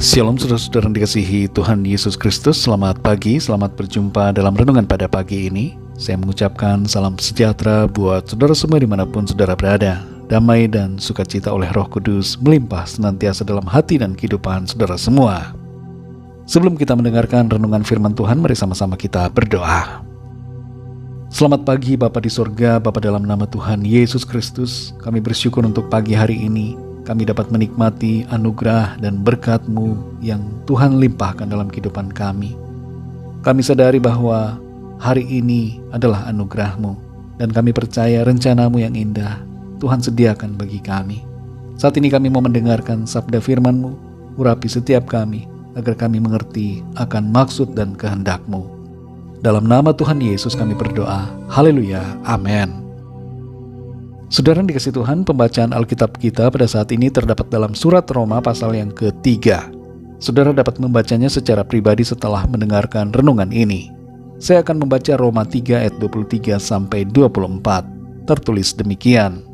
Shalom saudara-saudara yang dikasihi Tuhan Yesus Kristus. Selamat pagi, selamat berjumpa dalam renungan pada pagi ini. Saya mengucapkan salam sejahtera buat saudara semua dimanapun saudara berada. Damai dan sukacita oleh Roh Kudus melimpah senantiasa dalam hati dan kehidupan saudara semua. Sebelum kita mendengarkan renungan firman Tuhan, mari sama-sama kita berdoa. Selamat pagi Bapa di sorga, Bapa dalam nama Tuhan Yesus Kristus. Kami bersyukur untuk pagi hari ini. Kami dapat menikmati anugerah dan berkat-Mu yang Tuhan limpahkan dalam kehidupan kami. Kami sadari bahwa hari ini adalah anugerah-Mu, dan kami percaya rencana-Mu yang indah Tuhan sediakan bagi kami. Saat ini kami mau mendengarkan sabda firman-Mu, urapi setiap kami, agar kami mengerti akan maksud dan kehendak-Mu. Dalam nama Tuhan Yesus kami berdoa, haleluya, amin. Saudara yang dikasihi Tuhan, pembacaan Alkitab kita pada saat ini terdapat dalam surat Roma pasal yang ketiga. Saudara dapat membacanya secara pribadi setelah mendengarkan renungan ini. Saya akan membaca Roma 3 ayat 23 sampai 24. Tertulis demikian.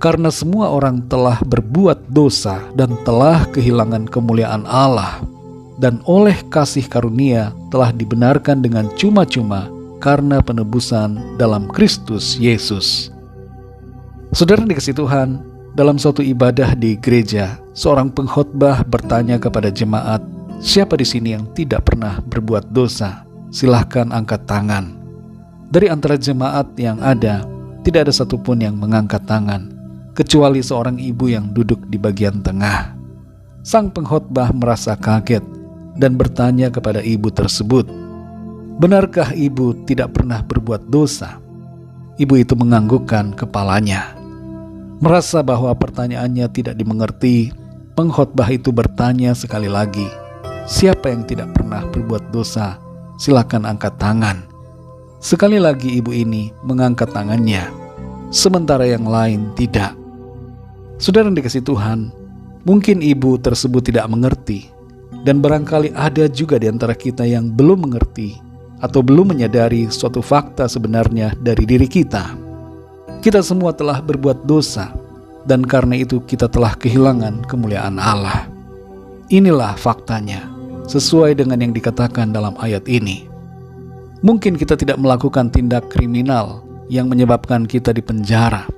Karena semua orang telah berbuat dosa dan telah kehilangan kemuliaan Allah, dan oleh kasih karunia telah dibenarkan dengan cuma-cuma karena penebusan dalam Kristus Yesus. Saudara yang dikasihi Tuhan, dalam suatu ibadah di gereja, seorang pengkhotbah bertanya kepada jemaat, siapa di sini yang tidak pernah berbuat dosa? Silahkan angkat tangan. Dari antara jemaat yang ada, tidak ada satupun yang mengangkat tangan, kecuali seorang ibu yang duduk di bagian tengah. Sang pengkhotbah merasa kaget dan bertanya kepada ibu tersebut, benarkah ibu tidak pernah berbuat dosa? Ibu itu menganggukkan kepalanya. Merasa bahwa pertanyaannya tidak dimengerti, pengkhotbah itu bertanya sekali lagi, siapa yang tidak pernah berbuat dosa? Silakan angkat tangan. Sekali lagi ibu ini mengangkat tangannya, sementara yang lain tidak. Saudara yang dikasihi Tuhan, mungkin ibu tersebut tidak mengerti, dan barangkali ada juga di antara kita yang belum mengerti atau belum menyadari suatu fakta sebenarnya dari diri kita. Kita semua telah berbuat dosa, dan karena itu kita telah kehilangan kemuliaan Allah. Inilah faktanya, sesuai dengan yang dikatakan dalam ayat ini. Mungkin kita tidak melakukan tindak kriminal yang menyebabkan kita dipenjara,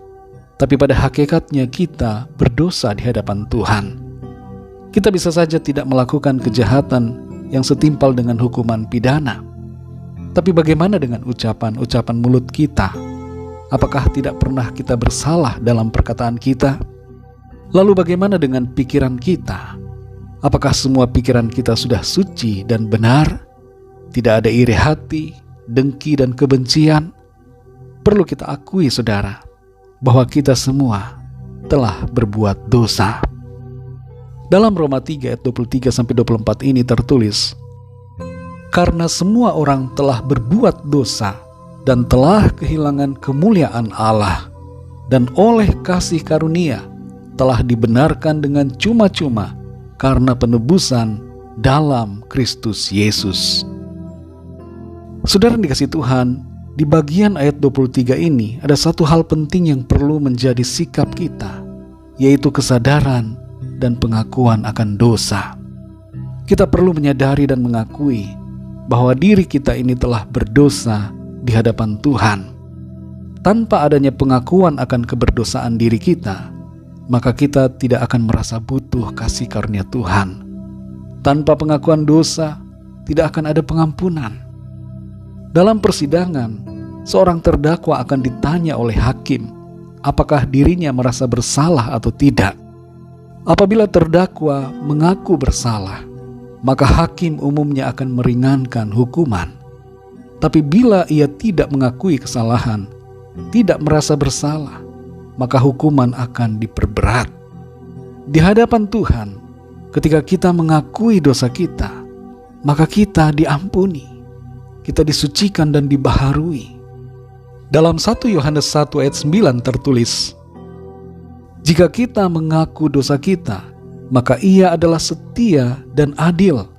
tapi pada hakikatnya kita berdosa di hadapan Tuhan. Kita bisa saja tidak melakukan kejahatan yang setimpal dengan hukuman pidana. Tapi bagaimana dengan ucapan-ucapan mulut kita? Apakah tidak pernah kita bersalah dalam perkataan kita? Lalu bagaimana dengan pikiran kita? Apakah semua pikiran kita sudah suci dan benar? Tidak ada iri hati, dengki dan kebencian? Perlu kita akui saudara, bahwa kita semua telah berbuat dosa. Dalam Roma 3 ayat 23-24 ini tertulis, karena semua orang telah berbuat dosa dan telah kehilangan kemuliaan Allah, dan oleh kasih karunia telah dibenarkan dengan cuma-cuma karena penebusan dalam Kristus Yesus. Saudara yang dikasihi Tuhan, di bagian ayat 23 ini ada satu hal penting yang perlu menjadi sikap kita, yaitu kesadaran dan pengakuan akan dosa. Kita perlu menyadari dan mengakui bahwa diri kita ini telah berdosa di hadapan Tuhan. Tanpa adanya pengakuan akan keberdosaan diri kita, maka kita tidak akan merasa butuh kasih karunia Tuhan. Tanpa pengakuan dosa, tidak akan ada pengampunan. Dalam persidangan, seorang terdakwa akan ditanya oleh hakim, apakah dirinya merasa bersalah atau tidak. Apabila terdakwa mengaku bersalah, maka hakim umumnya akan meringankan hukuman. Tapi bila ia tidak mengakui kesalahan, tidak merasa bersalah, maka hukuman akan diperberat. Di hadapan Tuhan, ketika kita mengakui dosa kita, maka kita diampuni, kita disucikan dan dibaharui. Dalam 1 Yohanes 1 ayat 9 tertulis, jika kita mengaku dosa kita, maka ia adalah setia dan adil,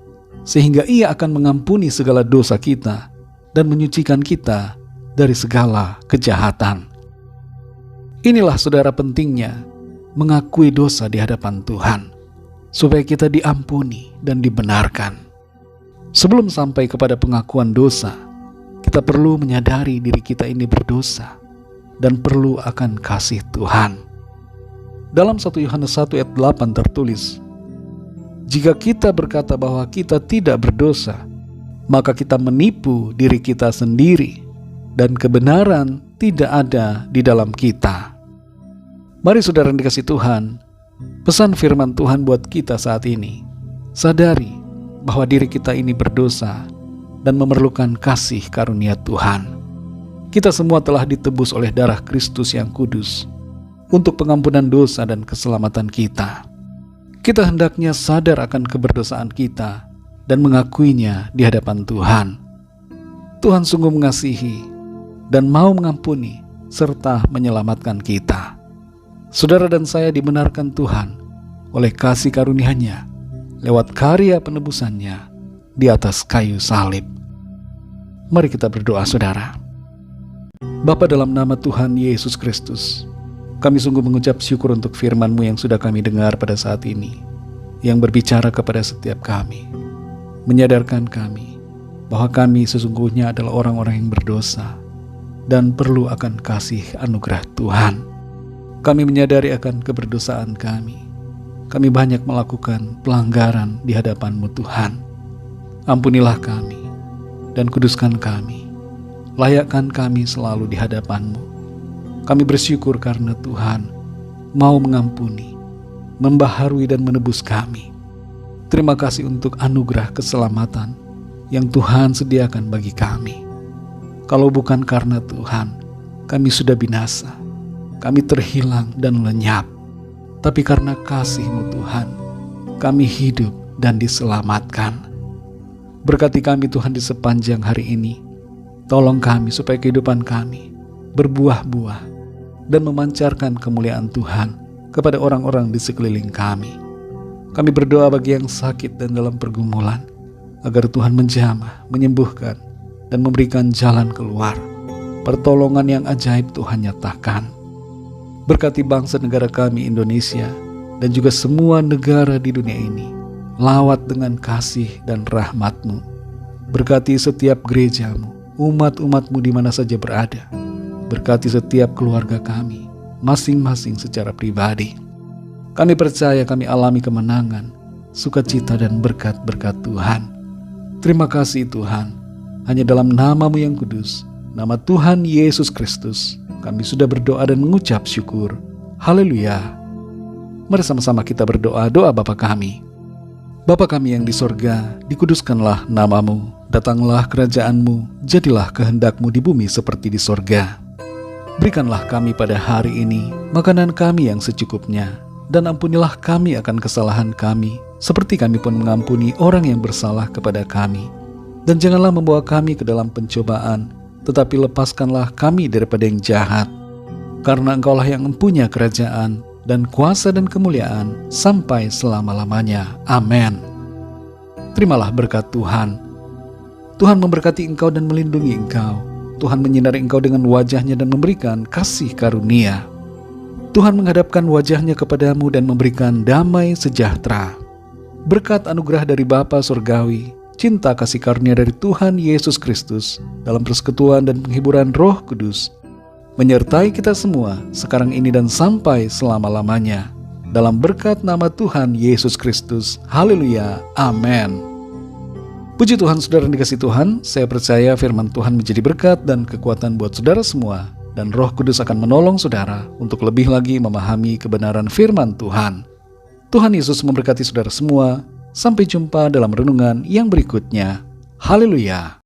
sehingga ia akan mengampuni segala dosa kita dan menyucikan kita dari segala kejahatan. Inilah saudara pentingnya mengakui dosa di hadapan Tuhan. supaya kita diampuni dan dibenarkan. Sebelum sampai kepada pengakuan dosa, kita perlu menyadari diri kita ini berdosa dan perlu akan kasih Tuhan. Dalam 1 Yohanes 1 ayat 8 tertulis, "Jika kita berkata bahwa kita tidak berdosa, maka kita menipu diri kita sendiri dan kebenaran tidak ada di dalam kita." Mari saudara yang dikasihi Tuhan, pesan firman Tuhan buat kita saat ini. Sadari bahwa diri kita ini berdosa dan memerlukan kasih karunia Tuhan. Kita semua telah ditebus oleh darah Kristus yang kudus untuk pengampunan dosa dan keselamatan kita. Kita hendaknya sadar akan keberdosaan kita dan mengakuinya di hadapan Tuhan. Tuhan sungguh mengasihi dan mau mengampuni serta menyelamatkan kita. Saudara dan saya dibenarkan Tuhan oleh kasih karunia-Nya lewat karya penebusannya di atas kayu salib. Mari kita berdoa, saudara. Bapa, dalam nama Tuhan Yesus Kristus, kami sungguh mengucap syukur untuk firman-Mu yang sudah kami dengar pada saat ini, yang berbicara kepada setiap kami, menyadarkan kami bahwa kami sesungguhnya adalah orang-orang yang berdosa dan perlu akan kasih anugerah Tuhan. Kami menyadari akan keberdosaan kami. Kami banyak melakukan pelanggaran di hadapan-Mu Tuhan. Ampunilah kami dan kuduskan kami. Layakkan kami selalu di hadapan-Mu. Kami bersyukur karena Tuhan mau mengampuni, membaharui dan menebus kami. Terima kasih untuk anugerah keselamatan yang Tuhan sediakan bagi kami. Kalau bukan karena Tuhan, kami sudah binasa. Kami terhilang dan lenyap. Tapi karena kasih-Mu Tuhan, kami hidup dan diselamatkan. Berkati kami Tuhan di sepanjang hari ini. Tolong kami supaya kehidupan kami berbuah-buah dan memancarkan kemuliaan Tuhan kepada orang-orang di sekeliling kami. Kami berdoa bagi yang sakit dan dalam pergumulan, agar Tuhan menjamah, menyembuhkan, dan memberikan jalan keluar. Pertolongan yang ajaib Tuhan nyatakan. Berkati bangsa negara kami Indonesia dan juga semua negara di dunia ini, lawat dengan kasih dan rahmat-Mu. Berkati setiap gereja-Mu, umat-umat-Mu di mana saja berada. Berkati setiap keluarga kami, masing-masing secara pribadi. Kami percaya kami alami kemenangan, sukacita dan berkat-berkat Tuhan. Terima kasih Tuhan, hanya dalam nama-Mu yang kudus, nama Tuhan Yesus Kristus, kami sudah berdoa dan mengucap syukur. Haleluya. Mari sama-sama kita berdoa doa Bapa kami. Bapa kami yang di sorga, dikuduskanlah nama-Mu, datanglah kerajaan-Mu, jadilah kehendak-Mu di bumi seperti di sorga. Berikanlah kami pada hari ini makanan kami yang secukupnya, dan ampunilah kami akan kesalahan kami, seperti kami pun mengampuni orang yang bersalah kepada kami. Dan janganlah membawa kami ke dalam pencobaan, tetapi lepaskanlah kami daripada yang jahat. Karena Engkaulah yang mempunyai kerajaan dan kuasa dan kemuliaan sampai selama-lamanya. Amin. Terimalah berkat Tuhan. Tuhan memberkati engkau dan melindungi engkau. Tuhan menyinari engkau dengan wajah-Nya dan memberikan kasih karunia. Tuhan menghadapkan wajah-Nya kepadamu dan memberikan damai sejahtera. Berkat anugerah dari Bapa Surgawi, cinta kasih karunia dari Tuhan Yesus Kristus, dalam persekutuan dan penghiburan Roh Kudus, menyertai kita semua sekarang ini dan sampai selama-lamanya. Dalam berkat nama Tuhan Yesus Kristus. Haleluya. Amin. Puji Tuhan, saudara yang dikasihi Tuhan, saya percaya firman Tuhan menjadi berkat dan kekuatan buat saudara semua, dan Roh Kudus akan menolong saudara untuk lebih lagi memahami kebenaran firman Tuhan. Tuhan Yesus memberkati saudara semua. Sampai jumpa dalam renungan yang berikutnya. Haleluya.